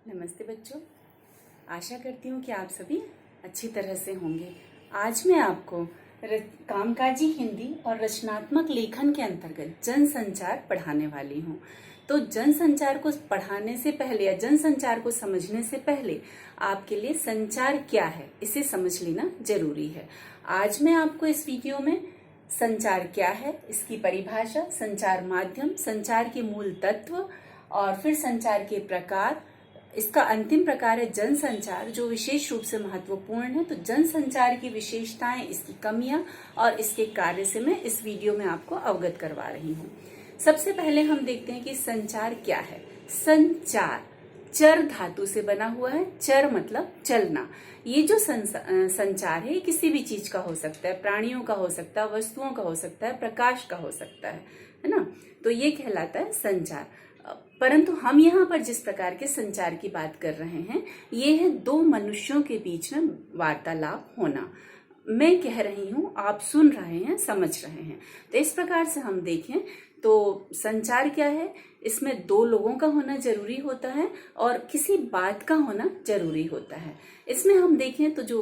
नमस्ते बच्चों। आशा करती हूँ कि आप सभी अच्छी तरह से होंगे। आज मैं आपको कामकाजी हिंदी और रचनात्मक लेखन के अंतर्गत जनसंचार पढ़ाने वाली हूँ। तो जनसंचार को पढ़ाने से पहले या जनसंचार को समझने से पहले आपके लिए संचार क्या है इसे समझ लेना जरूरी है। आज मैं आपको इस वीडियो में संचार क्या है, इसकी परिभाषा, संचार माध्यम, संचार के मूल तत्व और फिर संचार के प्रकार, इसका अंतिम प्रकार है जनसंचार जो विशेष रूप से महत्वपूर्ण है। तो जनसंचार की विशेषताएं, इसकी कमियां और इसके कार्य से मैं इस वीडियो में आपको अवगत करवा रही हूँ। सबसे पहले हम देखते हैं कि संचार क्या है। संचार चर धातु से बना हुआ है। चर मतलब चलना। ये जो संचार है किसी भी चीज का हो सकता है, प्राणियों का हो सकता है, वस्तुओं का हो सकता है, प्रकाश का हो सकता है ना। तो ये कहलाता है संचार। परंतु हम यहाँ पर जिस प्रकार के संचार की बात कर रहे हैं ये है दो मनुष्यों के बीच में वार्तालाप होना। मैं कह रही हूँ, आप सुन रहे हैं, समझ रहे हैं। तो इस प्रकार से हम देखें तो संचार क्या है, इसमें दो लोगों का होना जरूरी होता है और किसी बात का होना जरूरी होता है। इसमें हम देखें तो जो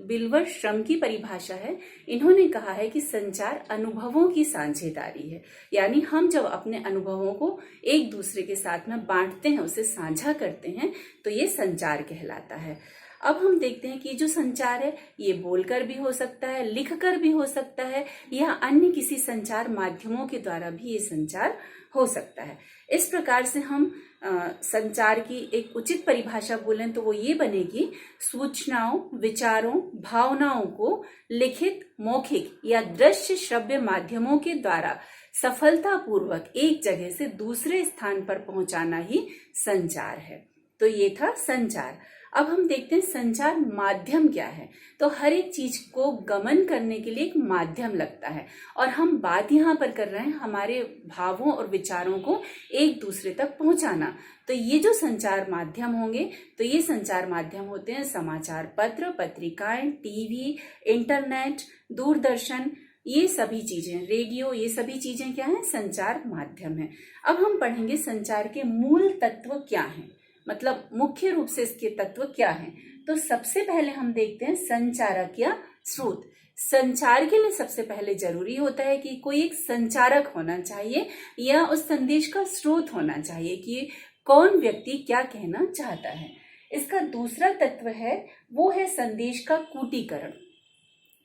विल्वर श्रम की परिभाषा है, इन्होंने कहा है कि संचार अनुभवों की साझेदारी है। यानी हम जब अपने अनुभवों को एक दूसरे के साथ में बांटते हैं, उसे साझा करते हैं, तो ये संचार कहलाता है। अब हम देखते हैं कि जो संचार है ये बोलकर भी हो सकता है, लिखकर भी हो सकता है या अन्य किसी संचार माध्यमों के द्वारा भी ये संचार हो सकता है। इस प्रकार से हम संचार की एक उचित परिभाषा बोलें तो वो ये बनेगी, सूचनाओं, विचारों, भावनाओं को लिखित, मौखिक या दृश्य श्रव्य माध्यमों के द्वारा सफलतापूर्वक एक जगह से दूसरे स्थान पर पहुंचाना ही संचार है। तो ये था संचार। अब हम देखते हैं संचार माध्यम क्या है। तो हर एक चीज को गमन करने के लिए एक माध्यम लगता है और हम बात यहाँ पर कर रहे हैं हमारे भावों और विचारों को एक दूसरे तक पहुंचाना। तो ये जो संचार माध्यम होंगे, तो ये संचार माध्यम होते हैं समाचार पत्र, पत्रिकाएं, टीवी, इंटरनेट, दूरदर्शन, ये सभी चीजें, रेडियो, ये सभी चीजें क्या है, संचार माध्यम है। अब हम पढ़ेंगे संचार के मूल तत्व क्या हैं, मतलब मुख्य रूप से इसके तत्व क्या हैं। तो सबसे पहले हम देखते हैं संचारक या स्रोत। संचार के लिए सबसे पहले जरूरी होता है कि कोई एक संचारक होना चाहिए या उस संदेश का स्रोत होना चाहिए कि कौन व्यक्ति क्या कहना चाहता है। इसका दूसरा तत्व है वो है संदेश का कूटीकरण।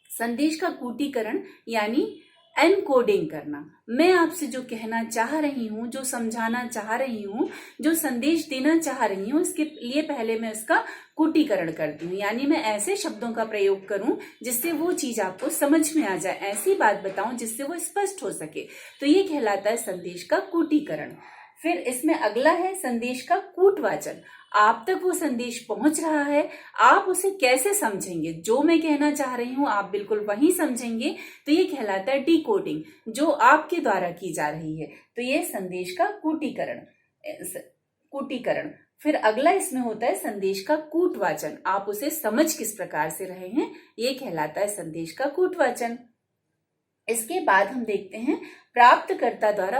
संदेश का कूटीकरण यानी एनकोडिंग करना। मैं आपसे जो कहना चाह रही हूँ, जो समझाना चाह रही हूँ, जो संदेश देना चाह रही हूँ, इसके लिए पहले मैं इसका कूटीकरण करती हूँ। यानी मैं ऐसे शब्दों का प्रयोग करूँ जिससे वो चीज आपको समझ में आ जाए, ऐसी बात बताऊं जिससे वो स्पष्ट हो सके। तो ये कहलाता है संदेश का कूटीकरण। फिर इसमें अगला है संदेश का कूटवाचन। आप तक वो संदेश पहुंच रहा है, आप उसे कैसे समझेंगे, जो मैं कहना चाह रही हूं आप बिल्कुल वही समझेंगे, तो ये कहलाता है डिकोडिंग, जो आपके द्वारा की जा रही है। तो ये संदेश का कूटीकरण। फिर अगला इसमें होता है संदेश का कूटवाचन। आप उसे समझ किस प्रकार से रहे हैं, ये कहलाता है संदेश का कूटवाचन। इसके बाद हम देखते हैं प्राप्तकर्ता द्वारा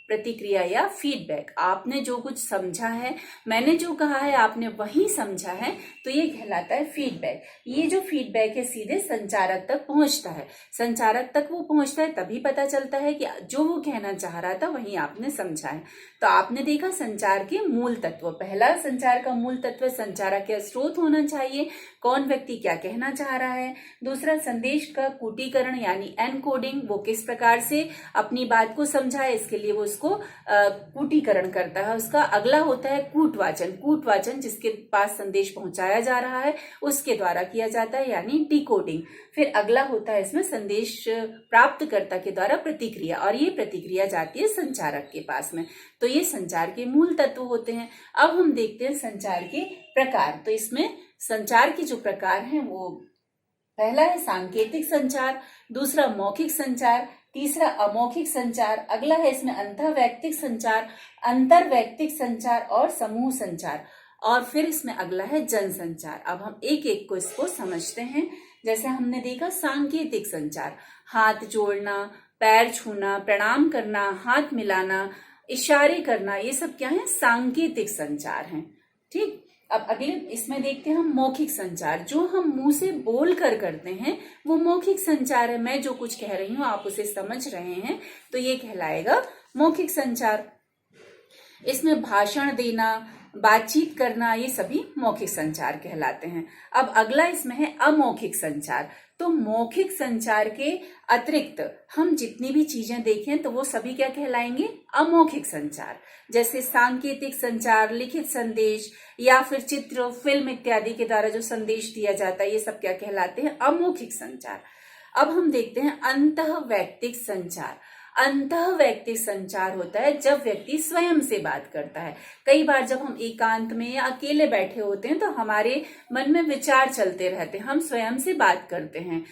प्रतिक्रिया या फीडबैक। आपने जो कुछ समझा है, मैंने जो कहा है आपने वही समझा है, तो ये कहलाता है फीडबैक। ये जो फीडबैक है सीधे संचारक तक पहुंचता है। संचारक तक वो पहुंचता है तभी पता चलता है कि जो वो कहना चाह रहा था वही आपने समझा है। तो आपने देखा संचार के मूल तत्व। पहला संचार का मूल तत्व संचारक या स्रोत होना चाहिए, कौन व्यक्ति क्या कहना चाह रहा है। दूसरा संदेश का कूटीकरण यानी एनकोडिंग, वो किस प्रकार से अपनी बात को समझाए, इसके लिए वो उसको कूटीकरण करता है। उसका अगला होता है कूटवाचन जिसके पास संदेश पहुंचाया जा रहा है उसके द्वारा किया जाता है, यानी डिकोडिंग। फिर अगला होता है इसमें संदेश प्राप्तकर्ता के द्वारा प्रतिक्रिया, और ये प्रतिक्रिया जाती है संचारक के पास में। तो ये संचार के मूल तत्व होते हैं। अब हम देखते हैं संचार के प्रकार। तो इसमें संचार के जो प्रकार हैं वो पहला है सांकेतिक संचार, दूसरा मौखिक संचार, तीसरा अमौखिक संचार, अगला है इसमें अंतरवैयक्तिक संचार और समूह संचार, और फिर इसमें अगला है जनसंचार। अब हम एक एक को इसको समझते हैं। जैसे हमने देखा सांकेतिक संचार, हाथ जोड़ना, पैर छूना, प्रणाम करना, हाथ मिलाना, इशारे करना, ये सब क्या है, सांकेतिक संचार हैं। ठीक। अब अगले इसमें देखते हैं हम मौखिक संचार। जो हम मुंह से बोल कर करते हैं वो मौखिक संचार है। मैं जो कुछ कह रही हूं आप उसे समझ रहे हैं तो ये कहलाएगा मौखिक संचार। इसमें भाषण देना, बातचीत करना, ये सभी मौखिक संचार कहलाते हैं। अब अगला इसमें है अमौखिक संचार। तो मौखिक संचार के अतिरिक्त हम जितनी भी चीजें देखें तो वो सभी क्या कहलाएंगे? अमौखिक संचार। जैसे सांकेतिक संचार, लिखित संदेश या फिर चित्र, फिल्म इत्यादि के द्वारा जो संदेश दिया जाता है, ये सब क्या कहलाते हैं? अमौखिक संचार। अब हम देखते हैं अंतःवैयक्तिक संचार। अंतःवैयक्तिक संचार होता है जब व्यक्ति स्वयं से बात करता है। कई बार जब हम एकांत में या अकेले बैठे होते हैं तो हमारे मन में विचार चलते रहते हैं, हम स्वयं से बात करते हैं,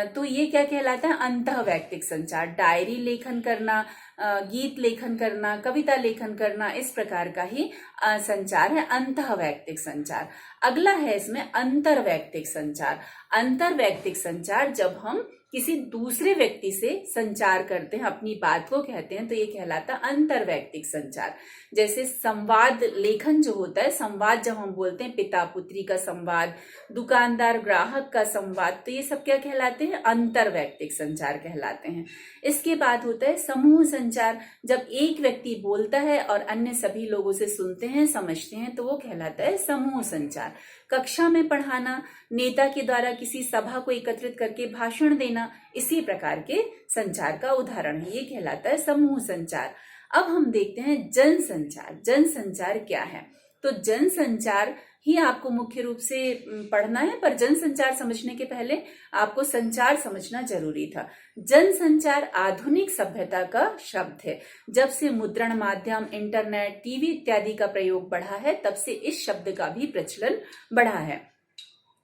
तो ये क्या कहलाता है? अंतःवैयक्तिक संचार। डायरी लेखन करना, गीत लेखन करना, कविता लेखन करना, इस प्रकार का ही संचार है अंतःवैयक्तिक संचार। अगला है इसमें अंतर्वैयक्तिक संचार। अंतर्वैयक्तिक संचार जब हम किसी दूसरे व्यक्ति से संचार करते हैं, अपनी बात को कहते हैं, तो ये कहलाता है अंतर्वैयक्तिक संचार। जैसे संवाद लेखन जो होता है, संवाद जब हम बोलते हैं, पिता पुत्री का संवाद, दुकानदार ग्राहक का संवाद, तो ये सब क्या कहलाते हैं? अंतर्वैयक्तिक संचार कहलाते हैं। इसके बाद होता है समूह संचार। जब एक व्यक्ति बोलता है और अन्य सभी लोग उसे सुनते हैं, समझते हैं, तो वो कहलाता है समूह संचार। कक्षा में पढ़ाना, नेता के द्वारा किसी सभा को एकत्रित करके भाषण देना, इसी प्रकार के संचार का उदाहरण है, ये कहलाता है समूह संचार। अब हम देखते हैं जन संचार। जन संचार क्या है? तो जन संचार ही आपको मुख्य रूप से पढ़ना है, पर जन संचार समझने के पहले आपको संचार समझना जरूरी था। जन संचार आधुनिक सभ्यता का शब्द है। जब से मुद्रण माध्यम, इंटरनेट, टीवी इत्यादि का प्रयोग बढ़ा है, तब से इस शब्द का भी प्रचलन बढ़ा है।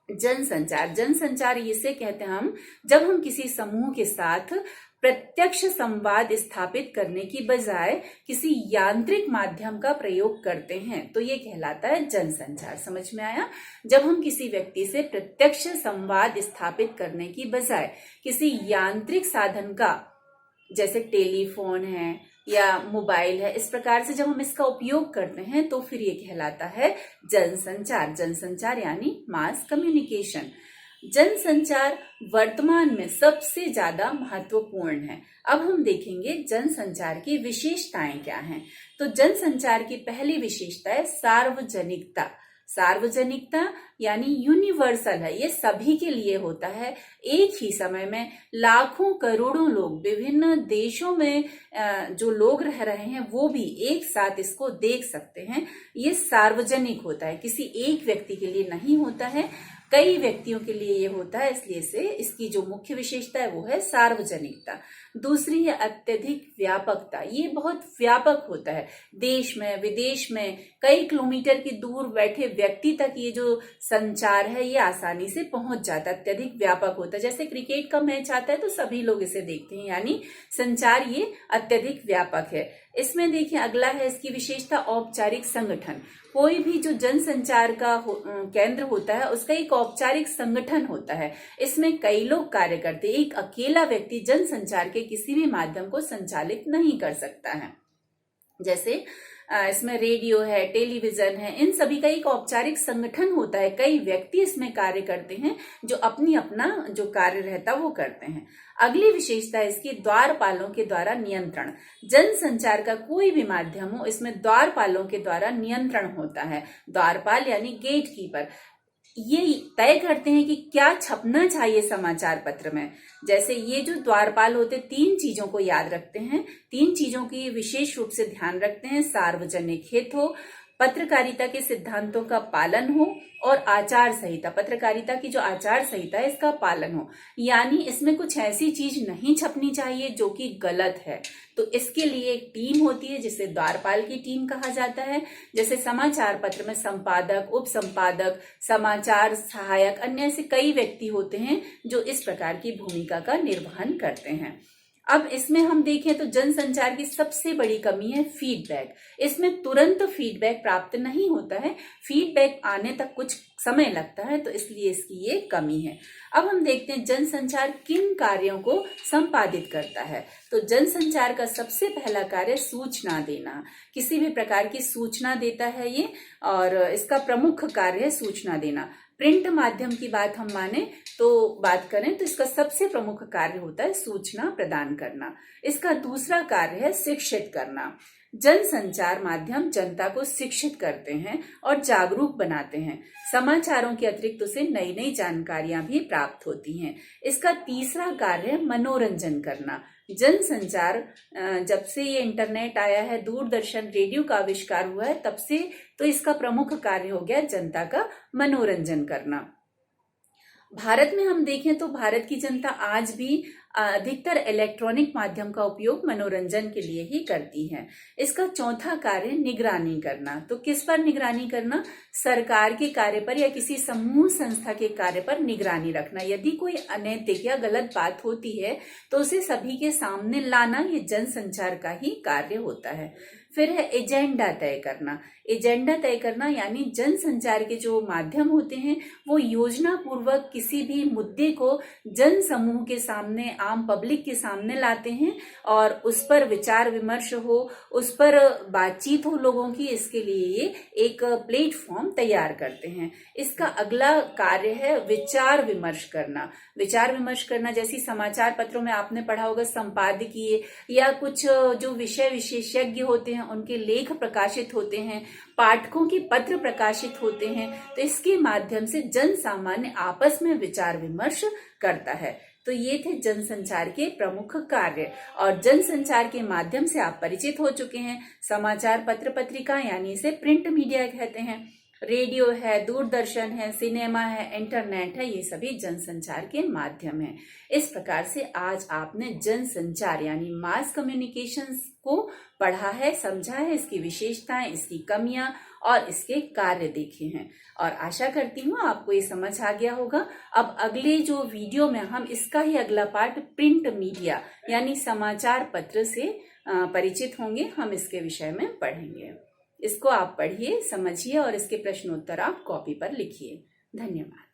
जन संचार, जन संचार इसे कहते हैं हम जब हम किसी समूह के साथ प्रत्यक्ष संवाद स्थापित करने की बजाय किसी यांत्रिक माध्यम का प्रयोग करते हैं, तो ये कहलाता है जन संचार। समझ में आया? जब हम किसी व्यक्ति से प्रत्यक्ष संवाद स्थापित करने की बजाय किसी यांत्रिक साधन का, जैसे टेलीफोन है या मोबाइल है, इस प्रकार से जब हम इसका उपयोग करते हैं तो फिर ये कहलाता है जन संचार। जन संचार यानी मास कम्युनिकेशन। जन संचार वर्तमान में सबसे ज्यादा महत्वपूर्ण है। अब हम देखेंगे जन संचार की विशेषताएं क्या हैं। तो जन संचार की पहली विशेषता है सार्वजनिकता। सार्वजनिकता यानी यूनिवर्सल है, ये सभी के लिए होता है। एक ही समय में लाखों करोड़ों लोग, विभिन्न देशों में जो लोग रह रहे हैं वो भी एक साथ इसको देख सकते हैं। ये सार्वजनिक होता है, किसी एक व्यक्ति के लिए नहीं होता है, कई व्यक्तियों के लिए ये होता है, इसलिए से इसकी जो मुख्य विशेषता है वो है सार्वजनिकता। दूसरी है अत्यधिक व्यापकता। ये बहुत व्यापक होता है, देश में विदेश में कई किलोमीटर की दूर बैठे व्यक्ति तक ये जो संचार है ये आसानी से पहुंच जाता है, अत्यधिक व्यापक होता है। जैसे क्रिकेट का मैच आता है तो सभी लोग इसे देखते हैं, यानी संचार ये अत्यधिक व्यापक है। इसमें देखिए अगला है इसकी विशेषता औपचारिक संगठन। कोई भी जो जन संचार का केंद्र होता है उसका एक औपचारिक संगठन होता है, इसमें कई लोग कार्य करते हैं। एक अकेला व्यक्ति जन संचार के किसी भी माध्यम को संचालित नहीं कर सकता है। जैसे इसमें रेडियो है, टेलीविजन है, इन सभी का एक औपचारिक संगठन होता है, कई व्यक्ति इसमें कार्य करते हैं जो अपनी अपना जो कार्य रहता है वो करते हैं। अगली विशेषता है इसकी द्वारपालों के द्वारा नियंत्रण। जन संचार का कोई भी माध्यम हो, इसमें द्वारपालों के द्वारा नियंत्रण होता है। द्वारपाल यानी गेट कीपर, ये तय करते हैं कि क्या छपना चाहिए समाचार पत्र में। जैसे ये जो द्वारपाल होते 3 चीजों को याद रखते हैं, 3 चीजों की विशेष रूप से ध्यान रखते हैं। सार्वजनिक हित हो, पत्रकारिता के सिद्धांतों का पालन हो और आचार संहिता, पत्रकारिता की जो आचार संहिता है इसका पालन हो। यानी इसमें कुछ ऐसी चीज नहीं छपनी चाहिए जो कि गलत है। तो इसके लिए एक टीम होती है जिसे द्वारपाल की टीम कहा जाता है। जैसे समाचार पत्र में संपादक, उप संपादक, समाचार सहायक, अन्य ऐसे कई व्यक्ति होते हैं जो इस प्रकार की भूमिका का निर्वहन करते हैं। अब इसमें हम देखें तो जनसंचार की सबसे बड़ी कमी है फीडबैक। इसमें तुरंत फीडबैक प्राप्त नहीं होता है, फीडबैक आने तक कुछ समय लगता है, तो इसलिए इसकी ये कमी है। अब हम देखते हैं जनसंचार किन कार्यों को संपादित करता है। तो जनसंचार का सबसे पहला कार्य सूचना देना, किसी भी प्रकार की सूचना देता है ये, और इसका प्रमुख कार्य है सूचना देना। प्रिंट माध्यम की बात हम माने तो बात करें तो इसका सबसे प्रमुख कार्य होता है सूचना प्रदान करना। इसका दूसरा कार्य है शिक्षित करना। जनसंचार माध्यम जनता को शिक्षित करते हैं और जागरूक बनाते हैं। समाचारों के अतिरिक्त उसे नई नई जानकारियां भी प्राप्त होती हैं। इसका तीसरा कार्य है मनोरंजन करना। जनसंचार जब से ये इंटरनेट आया है, दूरदर्शन, रेडियो का आविष्कार हुआ है, तब से तो इसका प्रमुख कार्य हो गया जनता का मनोरंजन करना। भारत में हम देखें तो भारत की जनता आज भी अधिकतर इलेक्ट्रॉनिक माध्यम का उपयोग मनोरंजन के लिए ही करती है। इसका चौथा कार्य निगरानी करना। तो किस पर निगरानी करना? सरकार के कार्य पर या किसी समूह संस्था के कार्य पर निगरानी रखना। यदि कोई अनैतिक या गलत बात होती है तो उसे सभी के सामने लाना, ये जनसंचार का ही कार्य होता है। फिर है एजेंडा तय करना। एजेंडा तय करना यानी जनसंचार के जो माध्यम होते हैं वो योजना पूर्वक किसी भी मुद्दे को जन समूह के सामने, आम पब्लिक के सामने लाते हैं और उस पर विचार विमर्श हो, उस पर बातचीत हो लोगों की, इसके लिए ये एक प्लेटफॉर्म तैयार करते हैं। इसका अगला कार्य है विचार विमर्श करना। विचार विमर्श करना जैसी समाचार पत्रों में आपने पढ़ा होगा संपादकीय या कुछ जो विषय विशेषज्ञ होते हैं उनके लेख प्रकाशित होते हैं, पाठकों के पत्र प्रकाशित होते हैं, तो इसके माध्यम से जन सामान्य आपस में विचार विमर्श करता है। तो ये थे जनसंचार के प्रमुख कार्य, और जनसंचार के माध्यम से आप परिचित हो चुके हैं। समाचार पत्र पत्रिका यानी इसे प्रिंट मीडिया कहते हैं, रेडियो है, दूरदर्शन है, सिनेमा है, इंटरनेट है, ये सभी जनसंचार के माध्यम हैं। इस प्रकार से आज आपने जनसंचार यानी मास कम्युनिकेशन को पढ़ा है, समझा है, इसकी विशेषताएं, इसकी कमियां और इसके कार्य देखे हैं, और आशा करती हूँ आपको ये समझ आ गया होगा। अब अगले जो वीडियो में हम इसका ही अगला पार्ट प्रिंट मीडिया यानी समाचार पत्र से परिचित होंगे, हम इसके विषय में पढ़ेंगे। इसको आप पढ़िए, समझिए और इसके प्रश्नोत्तर आप कॉपी पर लिखिए। धन्यवाद।